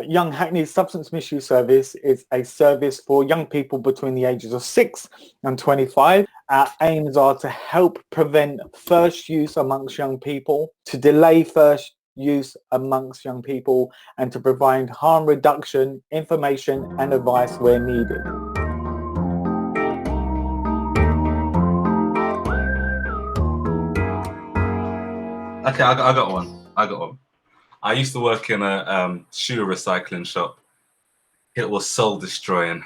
Young Hackney Substance Misuse Service is a service for young people between the ages of 6 and 25. Our aims are to help prevent first use amongst young people, to delay first use amongst young people, and to provide harm reduction, information and advice where needed. Okay, I got one. I used to work in a shoe recycling shop. It was soul destroying.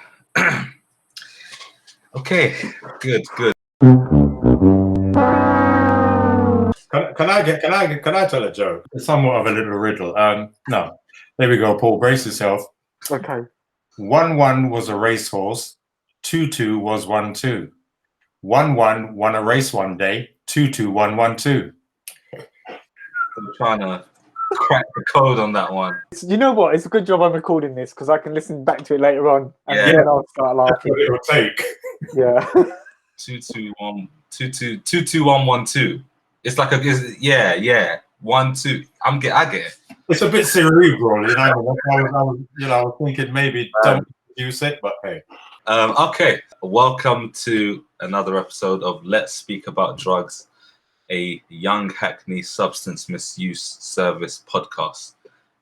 Okay, good. Can I tell a joke? It's somewhat of a little riddle. No. There we go, Paul. Brace yourself. Okay. 1-1 was a racehorse. 2-2 was 1-2. 1-1 won a race one day. 2-2 won 1-2. I'm trying to crack the code on that one. You know what? It's a good job I'm recording this because I can listen back to it later on and Yeah. then I'll start laughing. It will take. Yeah. 2-2-1, 2-2, 2-2-1-1-2. It's like yeah. 1-2. I get it. It's a bit cerebral, you know. I was thinking maybe don't use it, but hey. Okay. Welcome to another episode of Let's Speak About Drugs, a Young Hackney Substance Misuse Service podcast.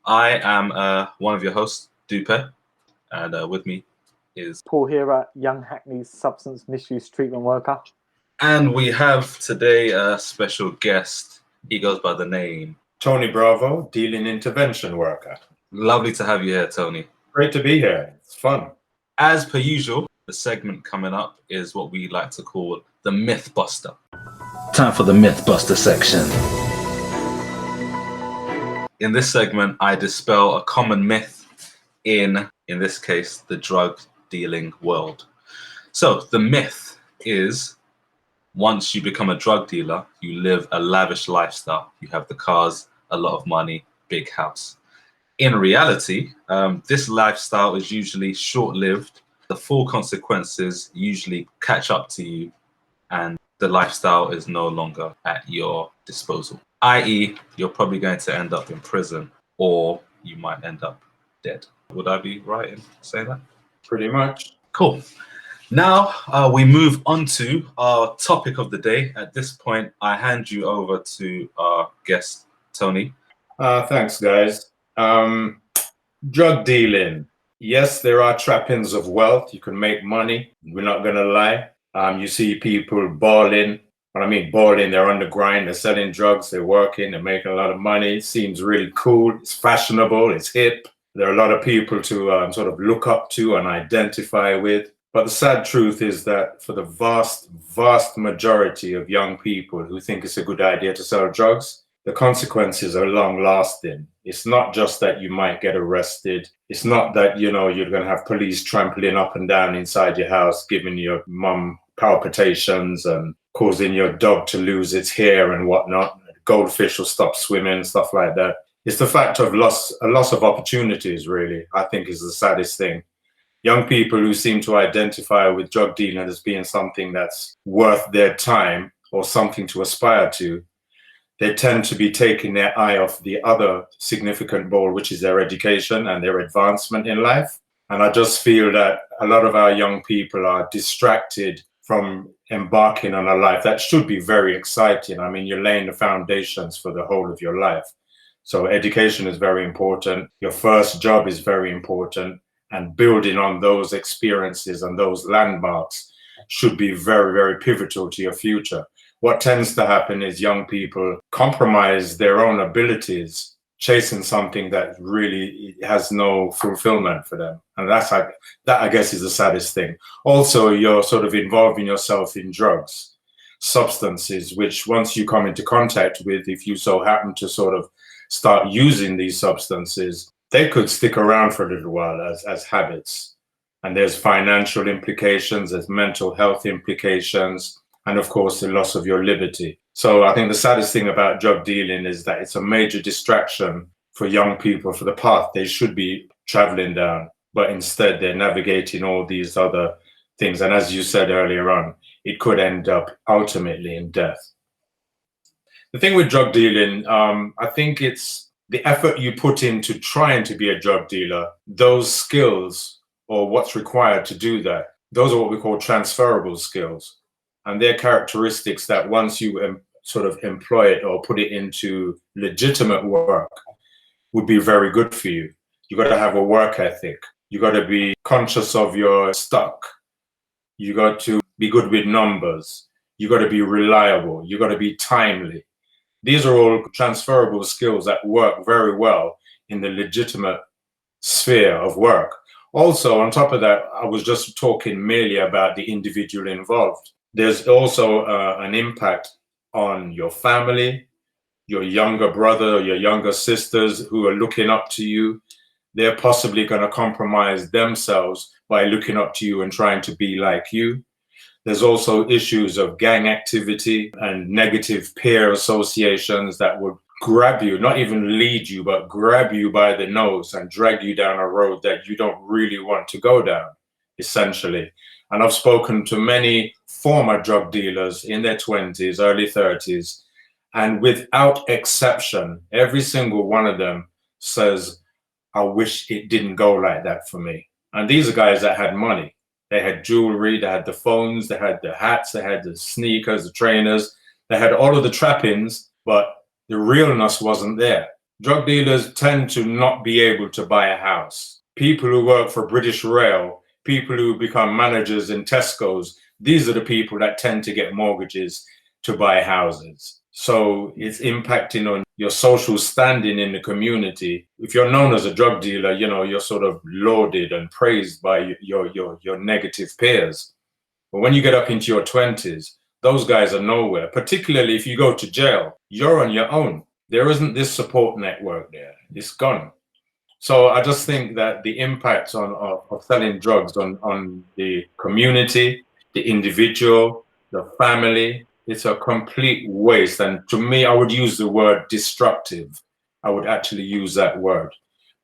I am one of your hosts, Dupe, and with me is Paul here at Young Hackney's Substance Misuse Treatment Worker. And we have today a special guest. He goes by the name Tony Bravo, Dealing Intervention Worker. Lovely to have you here, Tony. Great to be here. It's fun. As per usual, the segment coming up is what we like to call the Mythbuster. Time for the Mythbuster section. In this segment, I dispel a common myth in this case, the drug dealing world. So the myth is, once you become a drug dealer, you live a lavish lifestyle. You have the cars, a lot of money, big house. In reality, this lifestyle is usually short-lived. The full consequences usually catch up to you, and the lifestyle is no longer at your disposal. i.e., you're probably going to end up in prison, or you might end up dead. Would I be right in saying that? Pretty much. Cool. Now we move on to our topic of the day. At this point, I hand you over to our guest, Tony. Thanks, guys. Drug dealing. Yes, there are trappings of wealth. You can make money. We're not going to lie. You see people balling. When I mean balling, they're on the grind. They're selling drugs. They're working. They're making a lot of money. It seems really cool. It's fashionable. It's hip. There are a lot of people to sort of look up to and identify with. But the sad truth is that for the vast majority of young people who think it's a good idea to sell drugs, the consequences are long lasting. It's not just that you might get arrested. It's not that, you're going to have police trampling up and down inside your house, giving your mum palpitations and causing your dog to lose its hair and whatnot. Goldfish will stop swimming, stuff like that. It's the fact of a loss of opportunities, really, I think is the saddest thing. Young people who seem to identify with drug dealing as being something that's worth their time or something to aspire to, they tend to be taking their eye off the other significant goal, which is their education and their advancement in life. And I just feel that a lot of our young people are distracted from embarking on a life that should be very exciting. I mean, you're laying the foundations for the whole of your life. So education is very important. Your first job is very important. And building on those experiences and those landmarks should be very, very pivotal to your future. What tends to happen is young people compromise their own abilities, chasing something that really has no fulfillment for them. And that, I guess, is the saddest thing. Also, you're sort of involving yourself in drugs, substances, which once you come into contact with, if you so happen to sort of start using these substances, they could stick around for a little while as habits. And there's financial implications, there's mental health implications, and of course, the loss of your liberty. So I think the saddest thing about drug dealing is that it's a major distraction for young people for the path they should be traveling down. But instead, they're navigating all these other things. And as you said earlier on, it could end up ultimately in death. The thing with drug dealing, I think it's the effort you put into trying to be a drug dealer, those skills or what's required to do that, those are what we call transferable skills. And they're characteristics that once you sort of employ it or put it into legitimate work would be very good for you. You got to have a work ethic. You got to be conscious of your stock. You got to be good with numbers. You got to be reliable. You got to be timely. These are all transferable skills that work very well in the legitimate sphere of work. Also, on top of that, I was just talking merely about the individual involved. There's also an impact on your family, your younger brother or your younger sisters who are looking up to you. They're possibly going to compromise themselves by looking up to you and trying to be like you. There's also issues of gang activity and negative peer associations that would grab you, not even lead you, but grab you by the nose and drag you down a road that you don't really want to go down, essentially. And I've spoken to many former drug dealers in their 20s, early 30s, and without exception, every single one of them says, I wish it didn't go like that for me. And these are guys that had money. They had jewelry, they had the phones, they had the hats, they had the sneakers, the trainers, they had all of the trappings, but the realness wasn't there. Drug dealers tend to not be able to buy a house. People who work for British Rail, people who become managers in Tesco's, these are the people that tend to get mortgages to buy houses. So it's impacting on your social standing in the community. If you're known as a drug dealer, you know, you're sort of lauded and praised by your negative peers. But when you get up into your 20s, those guys are nowhere, particularly if you go to jail. You're on your own. There isn't this support network there. It's gone. So I just think that the impact of selling drugs on the community, the individual, the family, it's a complete waste. And to me, I would use the word destructive. I would actually use that word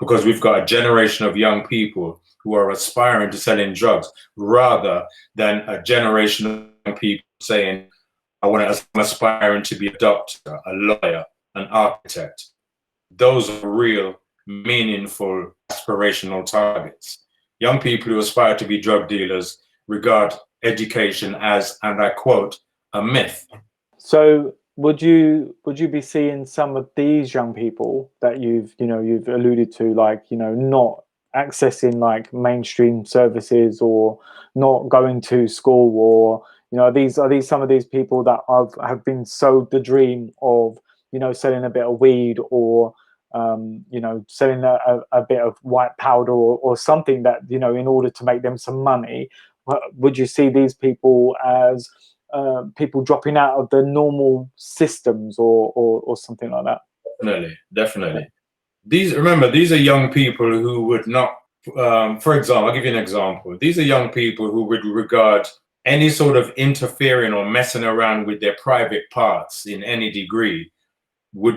because we've got a generation of young people who are aspiring to selling drugs rather than a generation of young people saying, I'm aspiring to be a doctor, a lawyer, an architect. Those are real, meaningful, aspirational targets. Young people who aspire to be drug dealers regard education as, and I quote, a myth. So would you be seeing some of these young people that you've alluded to, like, not accessing like mainstream services or not going to school, or are these some of these people that have been sold the dream of selling a bit of weed or selling a bit of white powder or something that in order to make them some money? Would you see these people as people dropping out of the normal systems or something like that? Definitely. These are young people who would not, for example, I'll give you an example. These are young people who would regard any sort of interfering or messing around with their private parts in any degree,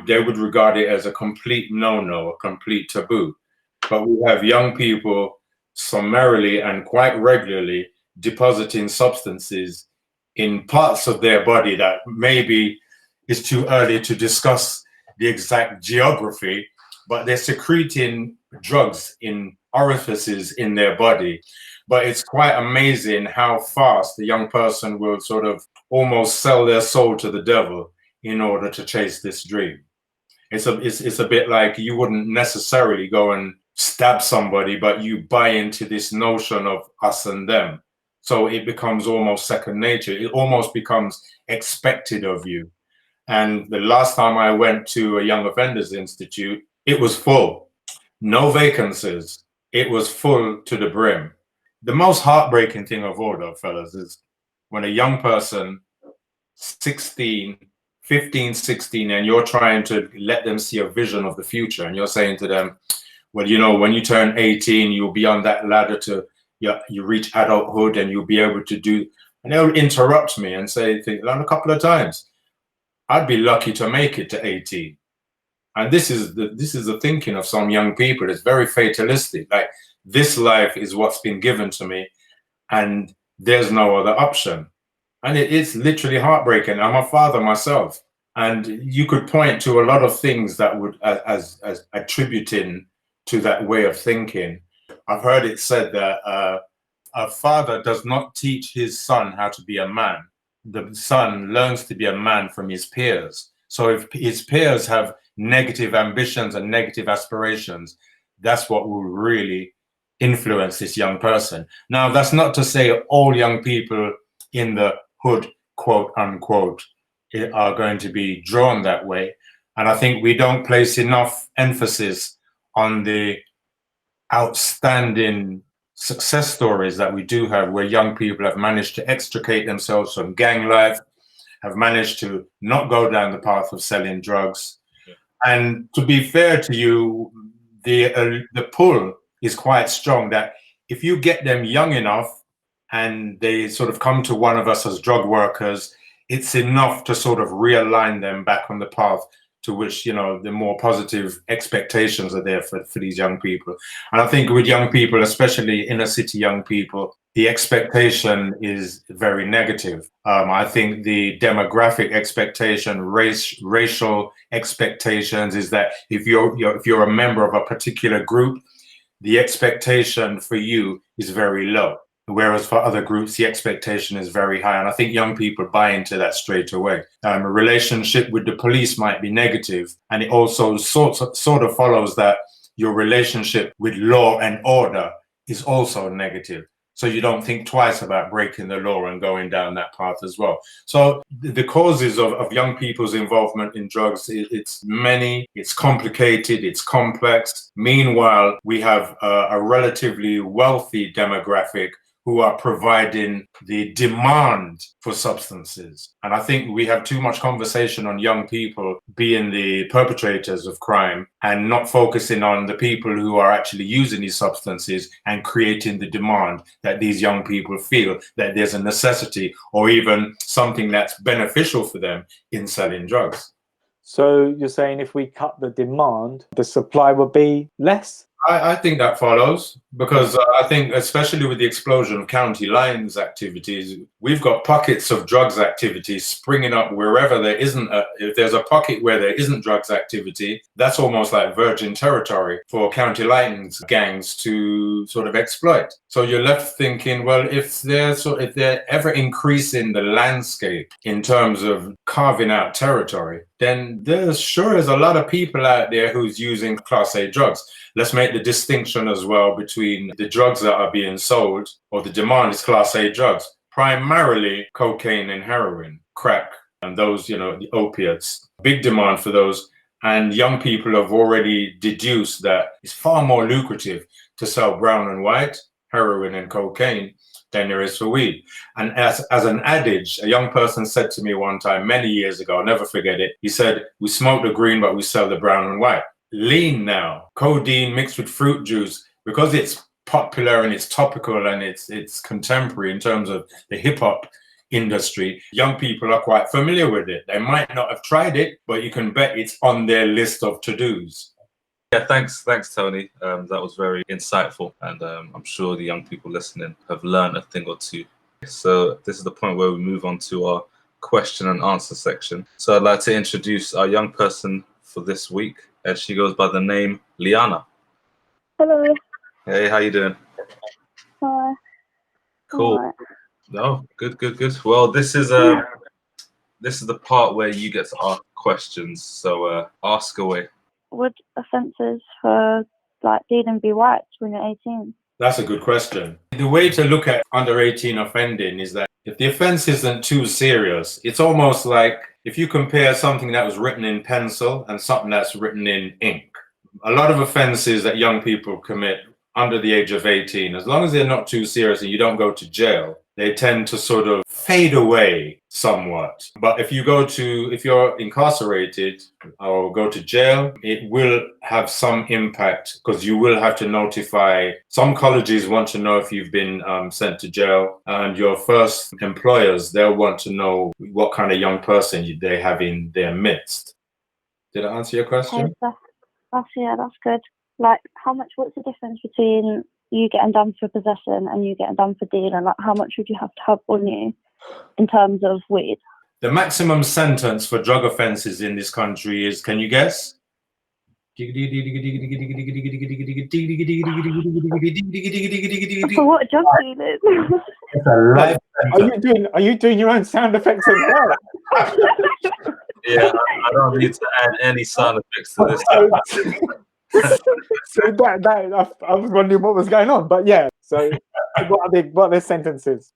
they would regard it as a complete no-no, a complete taboo. But we have young people summarily and quite regularly depositing substances in parts of their body that maybe it's too early to discuss the exact geography, but they're secreting drugs in orifices in their body. But it's quite amazing how fast the young person will sort of almost sell their soul to the devil in order to chase this dream. It's a bit like you wouldn't necessarily go and stab somebody, but you buy into this notion of us and them. So it becomes almost second nature. It almost becomes expected of you. And the last time I went to a Young Offenders Institute, it was full. No vacancies. It was full to the brim. The most heartbreaking thing of all, though, fellas, is when a young person, 15, 16, and you're trying to let them see a vision of the future, and you're saying to them, well, when you turn 18, you'll be on that ladder to you reach adulthood and you'll be able to do, and they'll interrupt me and say a couple of times, I'd be lucky to make it to 18. And this is the thinking of some young people. It's very fatalistic. Like, this life is what's been given to me and there's no other option. And it's literally heartbreaking. I'm a father myself. And you could point to a lot of things that would, as attributing to that way of thinking. I've heard it said that a father does not teach his son how to be a man. The son learns to be a man from his peers. So if his peers have negative ambitions and negative aspirations, that's what will really influence this young person. Now, that's not to say all young people in the hood, quote unquote, are going to be drawn that way. And I think we don't place enough emphasis on the outstanding success stories that we do have, where young people have managed to extricate themselves from gang life, have managed to not go down the path of selling drugs. Yeah. And to be fair to you, the pull is quite strong, that if you get them young enough and they sort of come to one of us as drug workers, it's enough to sort of realign them back on the path to which, you know, the more positive expectations are there for these young people. And I think with young people, especially inner city young people, the expectation is very negative. I think the demographic expectation, racial expectations is that if you're a member of a particular group, the expectation for you is very low. Whereas for other groups, the expectation is very high. And I think young people buy into that straight away. A relationship with the police might be negative. And it also sort of follows that your relationship with law and order is also negative. So you don't think twice about breaking the law and going down that path as well. So the causes of young people's involvement in drugs, it's many, it's complicated, it's complex. Meanwhile, we have a relatively wealthy demographic who are providing the demand for substances. And I think we have too much conversation on young people being the perpetrators of crime and not focusing on the people who are actually using these substances and creating the demand that these young people feel that there's a necessity or even something that's beneficial for them in selling drugs. So you're saying if we cut the demand, the supply will be less? I think that follows, because I think especially with the explosion of county lines activities, we've got pockets of drugs activities springing up wherever there isn't if there's a pocket where there isn't drugs activity, that's almost like virgin territory for county lines gangs to sort of exploit. So you're left thinking, well, if they're ever increasing the landscape in terms of carving out territory, then there's sure is a lot of people out there who's using Class A drugs. Let's make the distinction as well between the drugs that are being sold, or the demand is Class A drugs, primarily cocaine and heroin, crack, and those, you know, the opiates. Big demand for those. And young people have already deduced that it's far more lucrative to sell brown and white, heroin and cocaine, than there is for weed. And as an adage, a young person said to me one time, many years ago, I'll never forget it, he said, we smoke the green, but we sell the brown and white. Lean now, codeine mixed with fruit juice, because it's popular and it's topical and it's contemporary in terms of the hip hop industry, young people are quite familiar with it. They might not have tried it, but you can bet it's on their list of to-dos. Yeah, thanks, Tony. That was very insightful, and I'm sure the young people listening have learned a thing or two. So this is the point where we move on to our question and answer section. So I'd like to introduce our young person for this week, and she goes by the name Liana. Hello. Hey, how you doing? Hi. Cool. Right. No, good. Well, this is the part where you get to ask questions. So ask away. Would offences for like dealing be wiped when you're 18? That's a good question. The way to look at under 18 offending is that if the offence isn't too serious, it's almost like if you compare something that was written in pencil and something that's written in ink. A lot of offences that young people commit under the age of 18, as long as they're not too serious and you don't go to jail, they tend to sort of fade away somewhat. But if you're incarcerated or go to jail, it will have some impact, because you will have to notify. Some colleges want to know if you've been sent to jail, and your first employers, they'll want to know what kind of young person they have in their midst. Did I answer your question? Okay, that's good. Like, what's the difference between you getting done for possession and you getting done for dealing? Like, how much would you have to have on you in terms of weed? The maximum sentence for drug offences in this country is, can you guess? For what drug dealers? It's a life sentence. Are you doing your own sound effects as well? Yeah, I don't need to add any sound effects to this. So I was wondering what was going on, but yeah. So what are the sentences?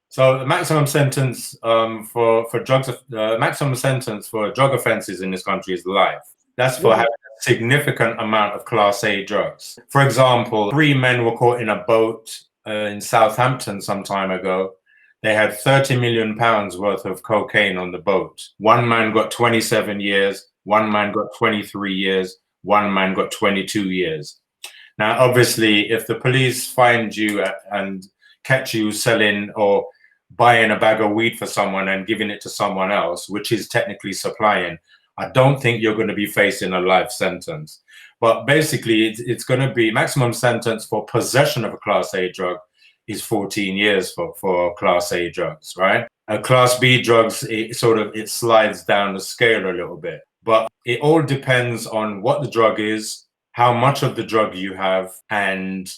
So the maximum sentence for drugs, maximum sentence for drug offences in this country is life. That's for having a significant amount of Class A drugs. For example, 3 men were caught in a boat in Southampton some time ago. They had 30 million pounds worth of cocaine on the boat. 1 man got 27 years, 1 man got 23 years, 1 man got 22 years. Now, obviously, if the police find you and catch you selling or buying a bag of weed for someone and giving it to someone else, which is technically supplying, I don't think you're going to be facing a life sentence. But basically, it's going to be maximum sentence for possession of a Class A drug is 14 years for Class A drugs, right? Class B drugs, it slides down the scale a little bit. But it all depends on what the drug is, how much of the drug you have, and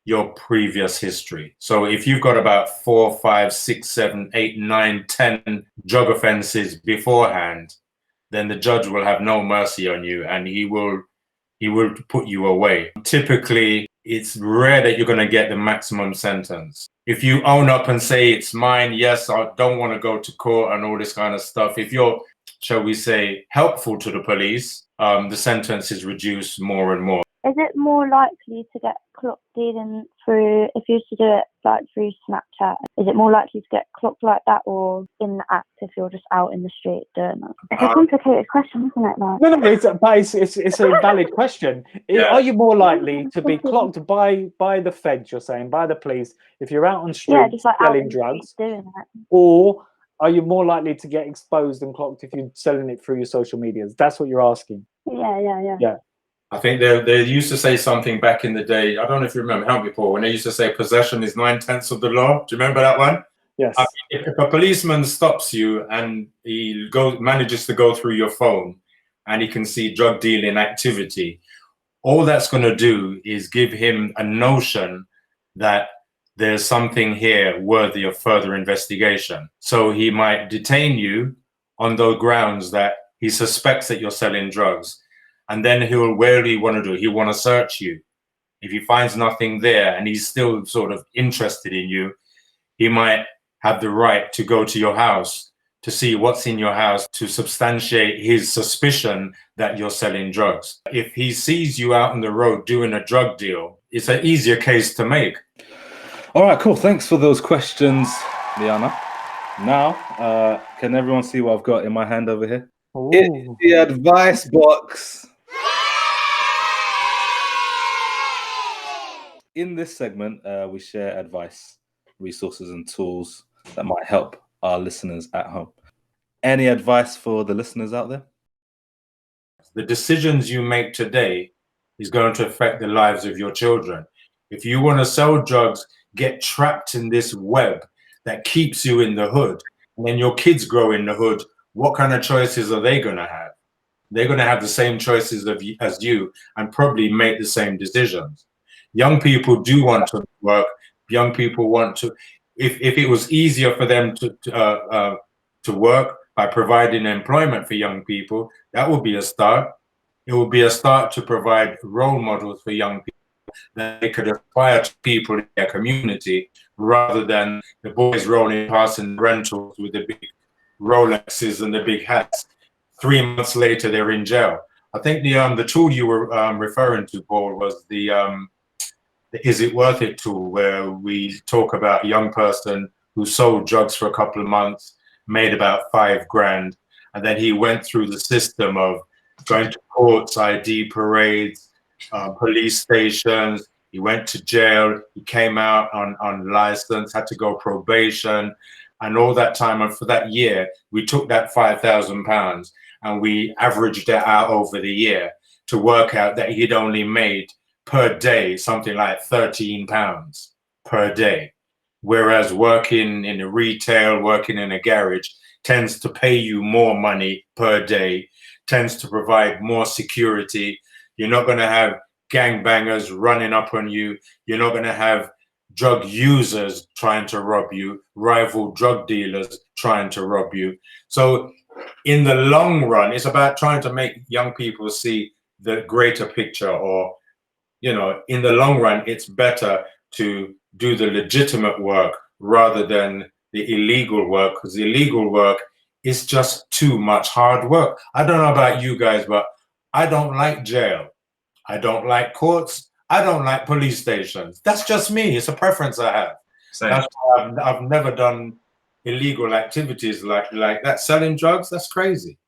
your previous history. So if you've got about 4, 5, 6, 7, 8, 9, 10 drug offenses beforehand, then the judge will have no mercy on you and he will put you away. Typically, it's rare that you're going to get the maximum sentence. If you own up and say it's mine, yes, I don't want to go to court and all this kind of stuff. If you're, shall we say, helpful to the police, the sentence is reduced more and more. Is it more likely to get clocked dealing through, if you used to do it like through Snapchat, is it more likely to get clocked like that or in the act if you're just out in the street doing it? It's a complicated question, isn't it? Like? No, it's a valid question. Yeah. Are you more likely to be clocked by the feds, you're saying, by the police, if you're out on street just like out selling in the drugs? street doing it. Or are you more likely to get exposed and clocked if you're selling it through your social medias? That's what you're asking. Yeah. I think they used to say something back in the day. I don't know if you remember, help me, Paul, when they used to say possession is 9/10 of the law. Do you remember that one? Yes. I mean, if a policeman stops you and he manages to go through your phone and he can see drug dealing activity, all that's going to do is give him a notion that there's something here worthy of further investigation. So he might detain you on those grounds that he suspects that you're selling drugs. And then where do he want to do? He'll want to search you. If he finds nothing there and he's still sort of interested in you, he might have the right to go to your house to see what's in your house to substantiate his suspicion that you're selling drugs. If he sees you out on the road doing a drug deal, it's an easier case to make. All right, cool. Thanks for those questions, Liana. Now, can everyone see what I've got in my hand over here? Ooh. It's the advice box. In this segment, we share advice, resources, and tools that might help our listeners at home. Any advice for the listeners out there? The decisions you make today is going to affect the lives of your children. If you want to sell drugs, get trapped in this web that keeps you in the hood, and then your kids grow in the hood, what kind of choices are they going to have? They're going to have the same choices as you and probably make the same decisions. Young people do want to work. Young people want to, if it was easier for them to work by providing employment for young people, that would be a start. It would be a start to provide role models for young people that they could aspire to people in their community rather than the boys rolling past in rentals with the big Rolexes and the big hats. 3 months later, they're in jail. I think the tool you were referring to, Paul, was the Is It Worth It tool, where we talk about a young person who sold drugs for a couple of months, made about $5,000, and then he went through the system of going to courts, ID parades, police stations. He went to jail. He came out on license, had to go probation, and all that time. And for that year, we took that £5,000 and we averaged it out over the year to work out that he'd only made per day something like £13 per day. Whereas working in a retail, working in a garage, tends to pay you more money per day, tends to provide more security. You're not going to have gangbangers running up on you. You're not going to have drug users trying to rob you, rival drug dealers trying to rob you. So in the long run, it's about trying to make young people see the greater picture, or, you know, in the long run, it's better to do the legitimate work rather than the illegal work, because the illegal work is just too much hard work. I don't know about you guys, but I don't like jail. I don't like courts. I don't like police stations. That's just me. It's a preference I have. Same. That's why I've never done illegal activities like that. Selling drugs, that's crazy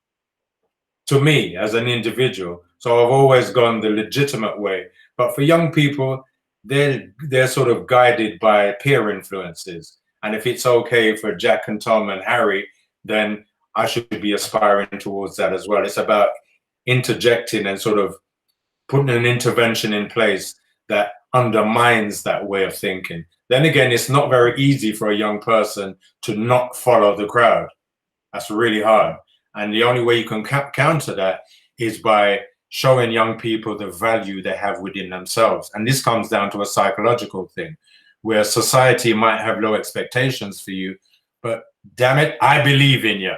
to me as an individual. So I've always gone the legitimate way. But for young people, they're sort of guided by peer influences. And if it's okay for Jack and Tom and Harry, then I should be aspiring towards that as well. It's about interjecting and sort of putting an intervention in place that undermines that way of thinking. Then again, it's not very easy for a young person to not follow the crowd. That's really hard. And the only way you can counter that is by showing young people the value they have within themselves. And this comes down to a psychological thing, where society might have low expectations for you, but damn it, I believe in you.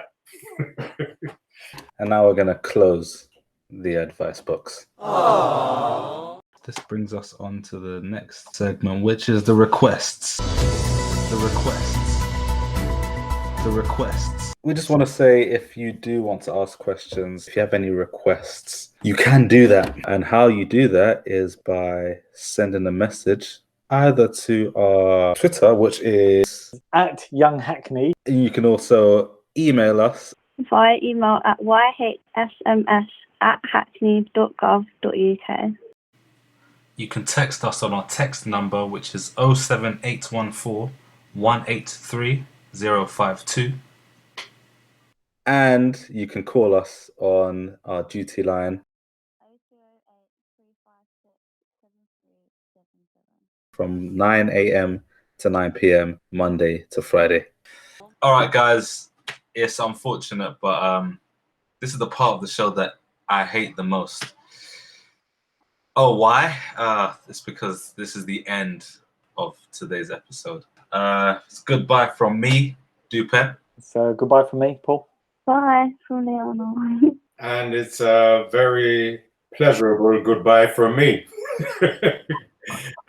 And now we're going to close the advice box. Aww. This brings us on to the next segment, which is the requests. The requests. We just want to say, if you do want to ask questions, if you have any requests, you can do that. And how you do that is by sending a message either to our Twitter, which is @YoungHackney. You can also email us via email at yhsms@hackney.gov.uk. You can text us on our text number, which is 07814 183 052. and you can call us on our duty line 0208 356 7377 from 9 a.m. to 9 p.m. Monday to Friday. All right, guys. It's unfortunate, but this is the part of the show that I hate the most. Oh, why? It's because this is the end of today's episode. It's goodbye from me, Dupe. So goodbye from me, Paul. Bye from Leona. And it's a very pleasurable goodbye from me.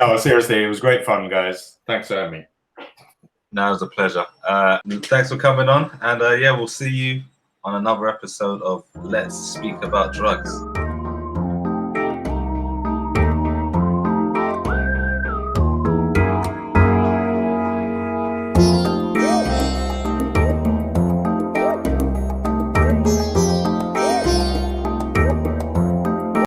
No, seriously, it was great fun, guys. Thanks for having me. No, it was a pleasure. Thanks for coming on. And yeah, we'll see you on another episode of Let's Speak About Drugs.